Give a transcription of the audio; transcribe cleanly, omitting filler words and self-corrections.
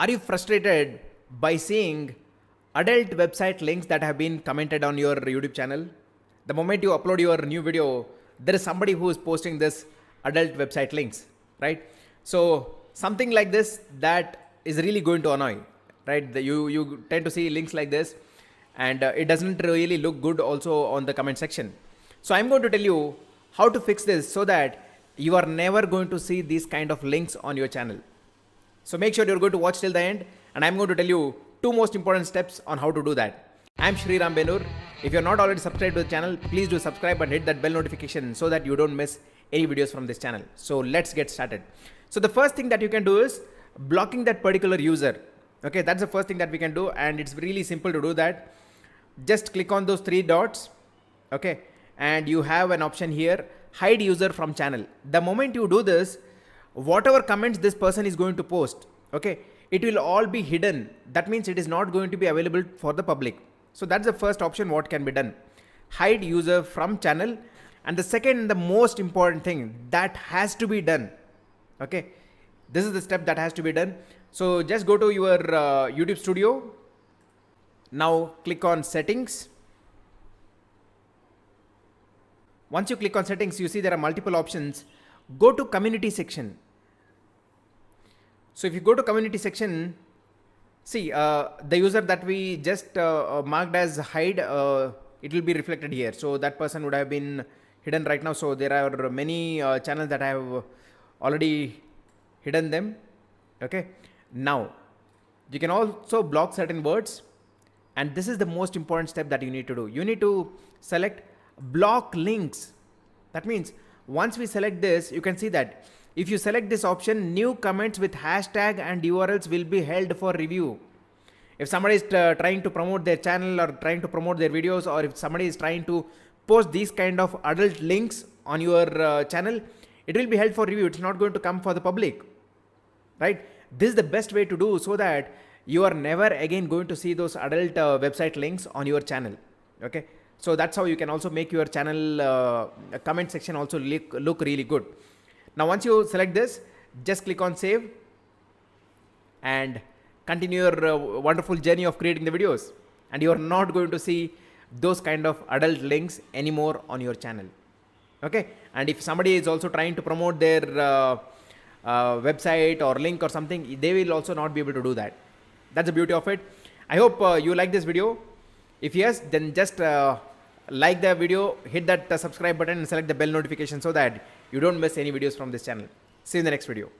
Are you frustrated by seeing adult website links that have been commented on your YouTube channel? The moment you upload your new video, there is somebody who is posting this adult website links, right? So something like this that is really going to annoy, right? You tend to see links like this, and it doesn't really look good also on the comment section. So I'm going to tell you how to fix this so that you are never going to see these kind of links on your channel. So make sure you're going to watch till the end, and I'm going to tell you two most important steps on how to do that. I'm Shri Ram Benur. If you're not already subscribed to the channel, please do subscribe and hit that bell notification so that you don't miss any videos from this channel. So let's get started. So the first thing that you can do is blocking that particular user. Okay, that's the first thing that we can do, and it's really simple to do that. Just click on those three dots. Okay, and you have an option here, hide user from channel. The moment you do this, whatever comments this person is going to post, okay, it will all be hidden. That means it is not going to be available for the public. So that's the first option what can be done, hide user from channel. And the second, the most important thing that has to be done, okay, this is the step that has to be done. So just go to your YouTube studio. Now click on settings. Once you click on settings, you see there are multiple options. Go to community section. So if you go to community section, see the user that we just marked as hide, it will be reflected here. So that person would have been hidden right now. So there are many channels that I have already hidden them. Okay. Now you can also block certain words. And this is the most important step that you need to do. You need to select block links. That means once we select this, you can see that if you select this option, new comments with hashtag and URLs will be held for review. If somebody is trying to promote their channel or trying to promote their videos, or if somebody is trying to post these kind of adult links on your channel, it will be held for review. It's not going to come for the public, right? This is the best way to do so that you are never again going to see those adult website links on your channel. Okay. So that's how you can also make your channel comment section also look really good. Now, once you select this, just click on save and continue your wonderful journey of creating the videos. And you are not going to see those kind of adult links anymore on your channel. Okay. And if somebody is also trying to promote their website or link or something, they will also not be able to do that. That's the beauty of it. I hope you like this video. If yes, then just like the video, hit that subscribe button and select the bell notification so that you don't miss any videos from this channel. See you in the next video.